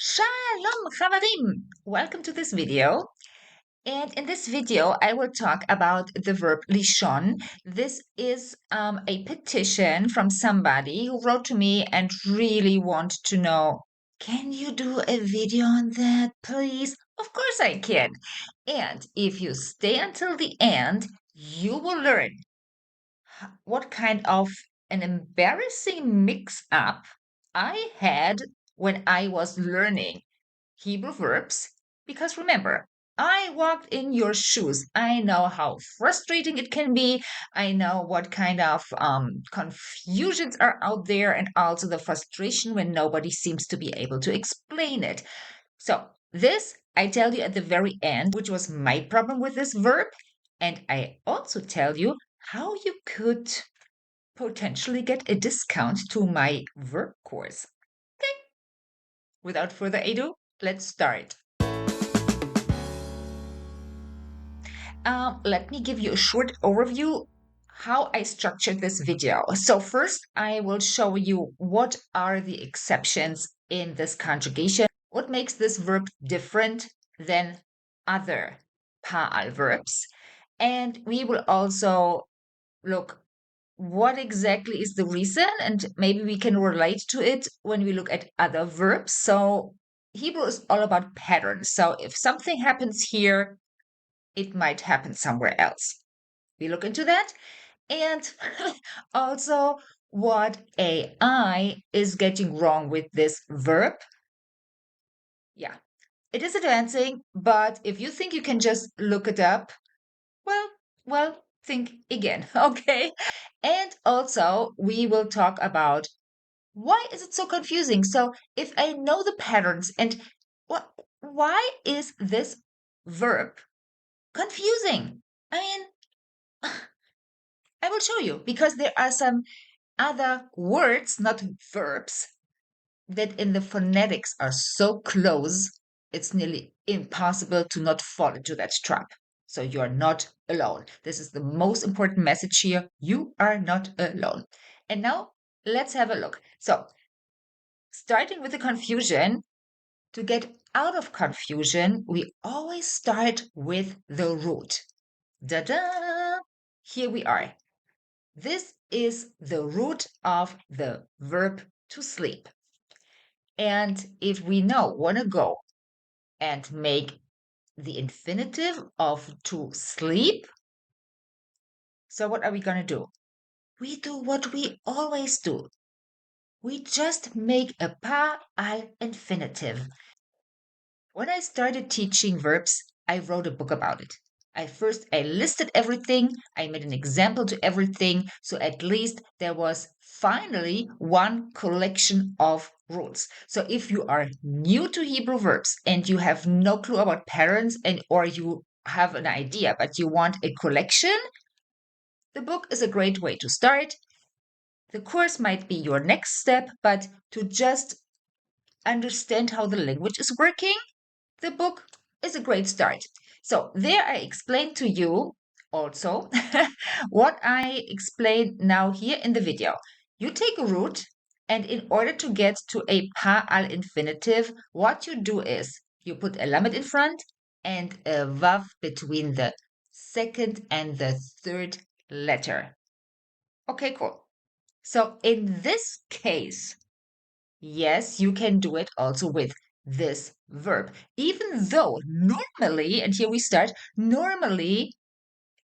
Shalom, Chavarim! Welcome to this video. And in this video, I will talk about the verb lishon. This is a petition from somebody who wrote to me and really wanted to know, can you do a video on that, please? Of course I can. And if you stay until the end, you will learn what kind of an embarrassing mix-up I had when I was learning Hebrew verbs, because remember, I walked in your shoes. I know how frustrating it can be. I know what kind of confusions are out there, and also the frustration when nobody seems to be able to explain it. So, this I tell you at the very end, which was my problem with this verb. And I also tell you how you could potentially get a discount to my verb course. Okay, without further ado, let's start. Let me give you a short overview how I structured this video. So first, I will show you what are the exceptions in this conjugation, what makes this verb different than other pa'al verbs. And we will also look what exactly is the reason, and maybe we can relate to it when we look at other verbs. So Hebrew is all about patterns. So if something happens here, it might happen somewhere else. We look into that. And also what AI is getting wrong with this verb. Yeah, it is advancing, but if you think you can just look it up, well, think again, okay? And also we will talk about why is it so confusing? So if I know the patterns and why is this verb confusing? I mean, I will show you because there are some other words, not verbs, that in the phonetics are so close, it's nearly impossible to not fall into that trap. So you're not alone. This is the most important message here. You are not alone. And now let's have a look. So starting with the confusion, to get out of confusion, we always start with the root. Da-da! Here we are. This is the root of the verb to sleep. And if we now want to go and make the infinitive of to sleep, so what are we going to do? We do what we always do. We just make a pa'al infinitive. When I started teaching verbs, I wrote a book about it. I listed everything, I made an example to everything, so at least there was finally one collection of rules. So if you are new to Hebrew verbs and you have no clue about patterns and or you have an idea but you want a collection, the book is a great way to start. The course might be your next step, but to just understand how the language is working, the book is a great start. So there I explained to you also what I explained now here in the video. You take a root, and in order to get to a pa'al infinitive, what you do is you put a lamed in front and a vav between the second and the third letter. Okay, cool. So in this case, yes, you can do it also with this verb, even though normally, and here we start, normally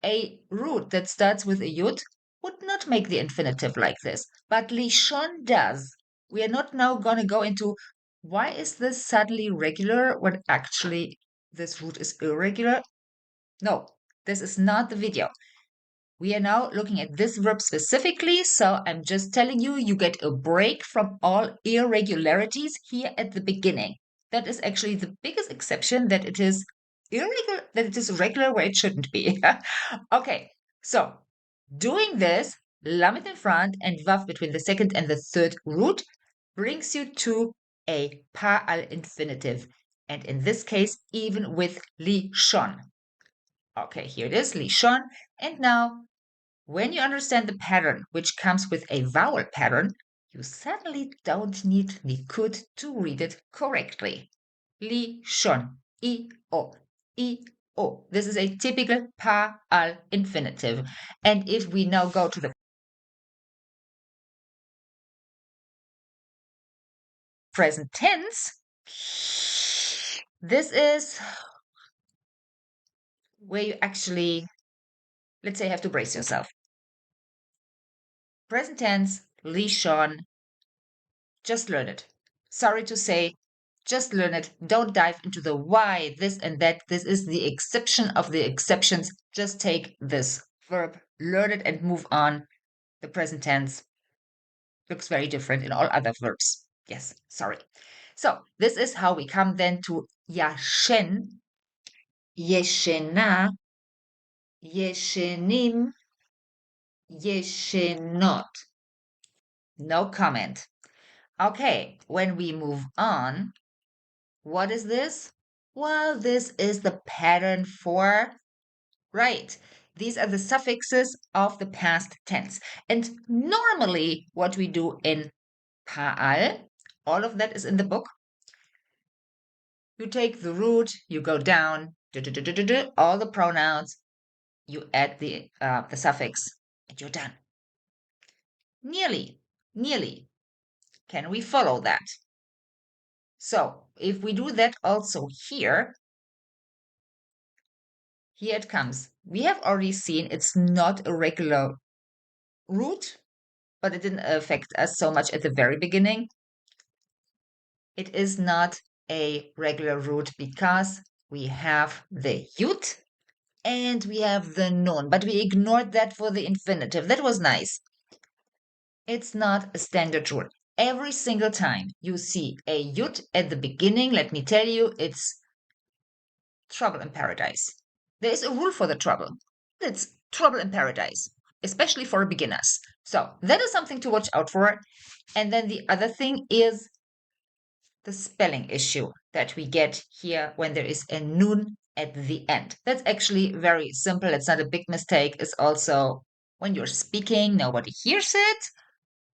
a root that starts with a yud would not make the infinitive like this, but lishon does. We are not now going to go into why is this suddenly regular when actually this root is irregular. No, this is not the video. We are now looking at this verb specifically, so I'm just telling you, you get a break from all irregularities here at the beginning. That is actually the biggest exception, that it is irregular, that it is regular where it shouldn't be. Okay, so doing this, lamed in front and vav between the second and the third root brings you to a pa'al infinitive, and in this case, even with lishon. Okay, here it is, lishon, and now when you understand the pattern, which comes with a vowel pattern, you suddenly don't need Likud to read it correctly. Lišon. I-O. I-O. This is a typical pa-al infinitive. And if we now go to the present tense, this is where you actually, let's say, have to brace yourself. Present tense, lišon, just learn it. Sorry to say, just learn it. Don't dive into the why, this and that. This is the exception of the exceptions. Just take this verb, learn it, and move on. The present tense looks very different in all other verbs. Yes, sorry. So this is how we come then to yashen, yeshena, yeshenim, yeshenot. No comment. Okay, when we move on, what is this? Well, this is the pattern for, right, these are the suffixes of the past tense. And normally what we do in pa'al, all of that is in the book. You take the root, you go down, all the pronouns, you add the suffix, and you're done. Nearly, nearly. Can we follow that? So if we do that also here it comes. We have already seen it's not a regular root, but it didn't affect us so much at the very beginning. It is not a regular root because we have the yut and we have the nun, but we ignored that for the infinitive. That was nice. It's not a standard rule. Every single time you see a yut at the beginning, let me tell you, it's trouble in paradise. There is a rule for the trouble. It's trouble in paradise, especially for beginners. So that is something to watch out for. And then the other thing is the spelling issue that we get here when there is a nun at the end. That's actually very simple. It's not a big mistake. It's also when you're speaking, nobody hears it,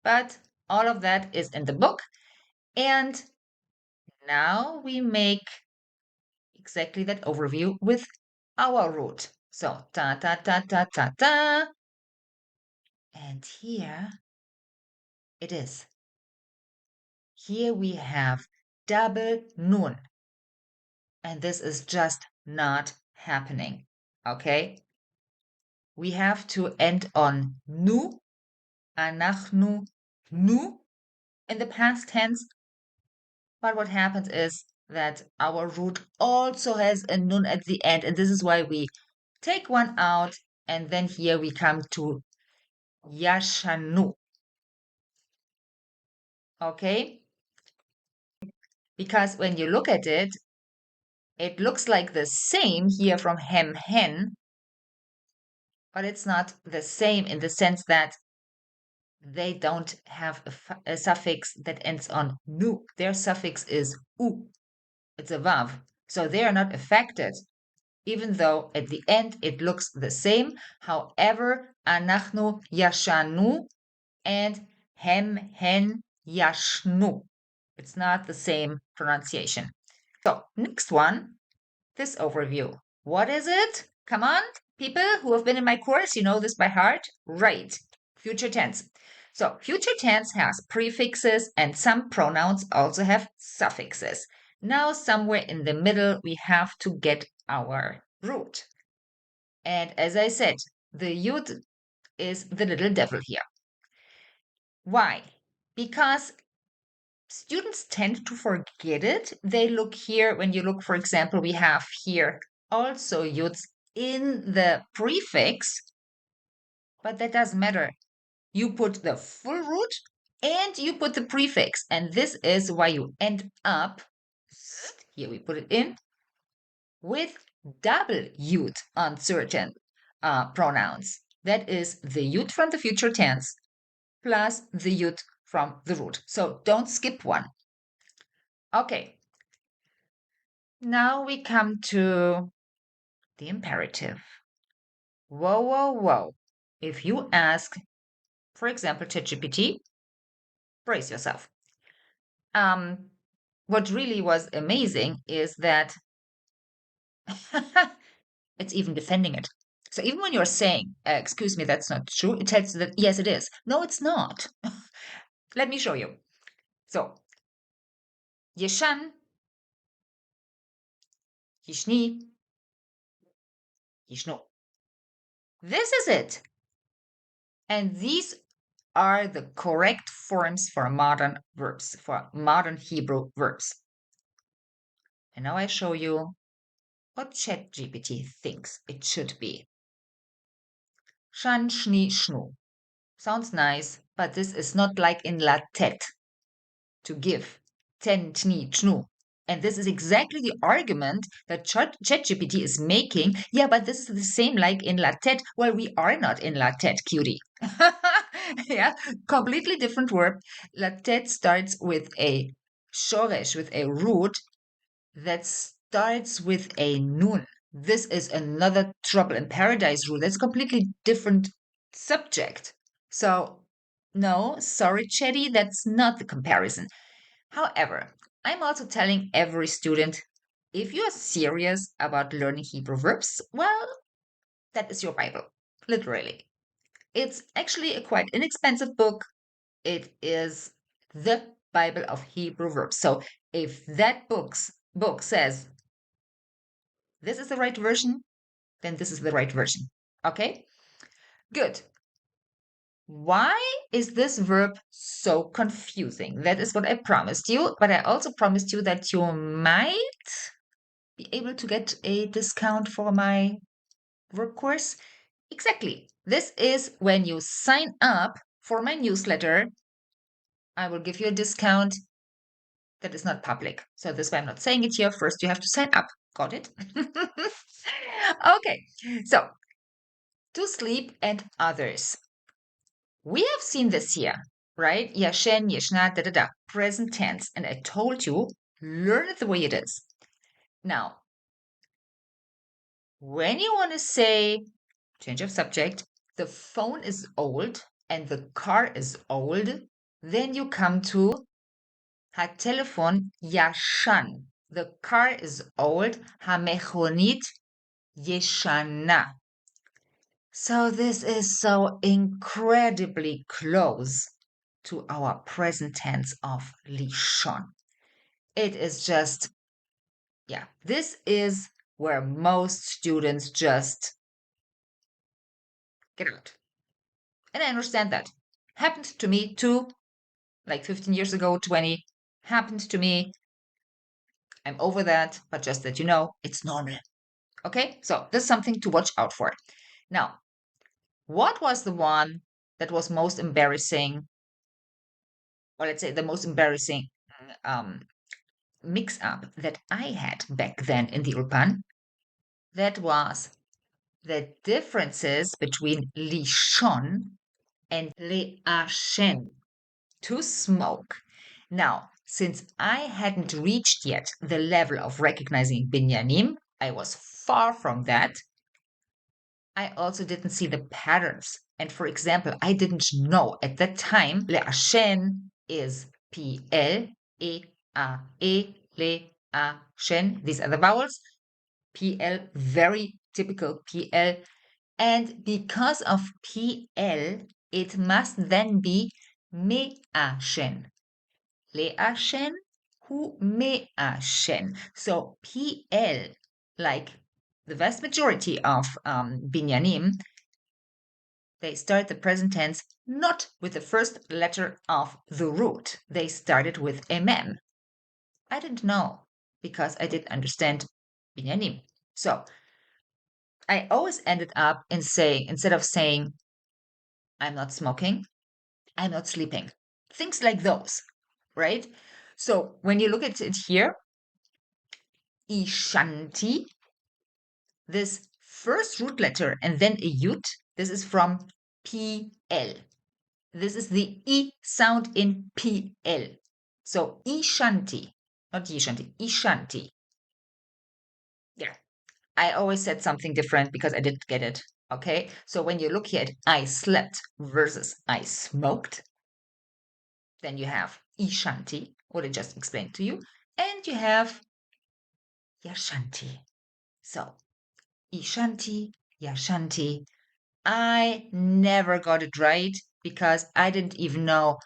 but all of that is in the book. And now we make exactly that overview with our root. So ta ta ta ta ta ta. And here it is. Here we have double nun. And this is just not happening. Okay? We have to end on nu, anachnu, nu in the past tense. But what happens is that our root also has a nun at the end. And this is why we take one out. And then here we come to yashanu. Okay? Because when you look at it, it looks like the same here from hem, hen, but it's not the same in the sense that they don't have a suffix that ends on nu. Their suffix is u. It's a vav. So they are not affected, even though at the end it looks the same. However, anachnu yashanu and hem, hen, yashnu. It's not the same pronunciation. So next one, this overview. What is it? Come on, people who have been in my course, you know this by heart. Right, future tense. So future tense has prefixes and some pronouns also have suffixes. Now somewhere in the middle, we have to get our root. And as I said, the yud is the little devil here. Why? Because students tend to forget it. They look here, when you look, for example, we have here also yuds in the prefix, but that doesn't matter. You put the full root and you put the prefix, and this is why you end up, here we put it in, with double yud on certain pronouns. That is the yud from the future tense plus the yud from the root. So don't skip one. Okay. Now we come to the imperative. Whoa, whoa, whoa. If you ask, for example, ChatGPT, brace yourself. What really was amazing is that it's even defending it. So even when you're saying, excuse me, that's not true, it tells you that, yes, it is. No, it's not. Let me show you. So, ישן, ישני, ישנו. This is it. And these are the correct forms for modern verbs, for modern Hebrew verbs. And now I show you what ChatGPT thinks it should be. Shan, shni, shnu. Sounds nice, but this is not like in latet, to give. Ten, tni, chnu. And this is exactly the argument that ChatGPT is making. Yeah, but this is the same like in latet. Well, we are not in latet, cutie. Yeah, completely different verb. Latet starts with a shoresh, with a root that starts with a nun. This is another trouble in paradise rule. That's a completely different subject. So, no, sorry, Chetty, that's not the comparison. However, I'm also telling every student, if you are serious about learning Hebrew verbs, well, that is your Bible, literally. It's actually a quite inexpensive book. It is the Bible of Hebrew verbs. So if that book says this is the right version, then this is the right version. Okay? Good. Why is this verb so confusing? That is what I promised you, but I also promised you that you might be able to get a discount for my verb course. Exactly. This is when you sign up for my newsletter. I will give you a discount that is not public. So this way I'm not saying it here. First, you have to sign up. Got it? Okay. So, to sleep and others. We have seen this here, right? Yashen, yeshna, da da da. Present tense. And I told you, learn it the way it is. Now, when you want to say change of subject, the phone is old and the car is old, then you come to הטלפון ישן. The car is old. המכונית ישנה. So this is so incredibly close to our present tense of לישון. It is just, yeah, this is where most students just get out. And I understand that. Happened to me too, like 15 years ago, 20. Happened to me. I'm over that, but just that you know, it's normal. Okay, so this is something to watch out for. Now, what was the one that was most embarrassing, or let's say the most embarrassing mix up that I had back then in the Ulpan? That was the differences between lichon and le'ashen, to smoke. Now, since I hadn't reached yet the level of recognizing binyanim, I was far from that. I also didn't see the patterns. And for example, I didn't know at that time le'ashen is P-L, E-A-E, le'ashen. These are the vowels. P-L, very typical P-L. And because of P-L, it must then be me'ashen. Le'ashen, hu me'ashen. So P-L, like the vast majority of binyanim, they start the present tense not with the first letter of the root. They started with a mem. I didn't know because I didn't understand binyanim. So I always ended up in saying, instead of saying, I'm not smoking, I'm not sleeping. Things like those, right? So when you look at it here, ishanti, this first root letter and then a yut, this is from PL. This is the E sound in PL. So ishanti, not yishanti, ishanti. Yeah, I always said something different because I didn't get it. Okay, so when you look here at I slept versus I smoked, Then you have Ishanti, what I just explained to you. And you have Yashanti. So, Ishanti, Yashanti. I never got it right because I didn't even know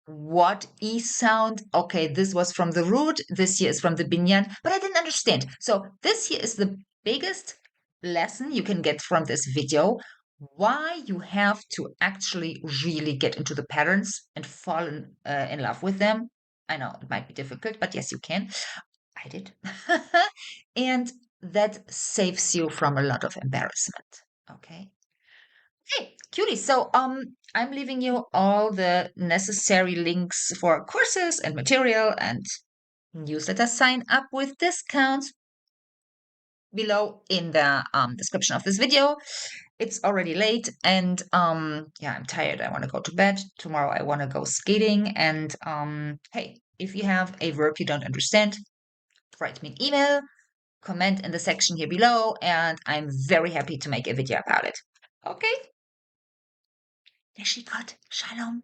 what E sound. Okay, this was from the root, this here is from the binyan, but I didn't understand. So this here is the biggest lesson you can get from this video, why you have to actually really get into the patterns and fall in love with them. I know it might be difficult, but yes, you can. I did. And that saves you from a lot of embarrassment. Okay. Hey, cutie. So, I'm leaving you all the necessary links for courses and material and newsletter sign up with discounts below in the description of this video. It's already late and yeah, I'm tired. I want to go to bed. Tomorrow I want to go skating. And hey, if you have a verb you don't understand, write me an email, comment in the section here below, and I'm very happy to make a video about it. Okay? Neshikot, shalom.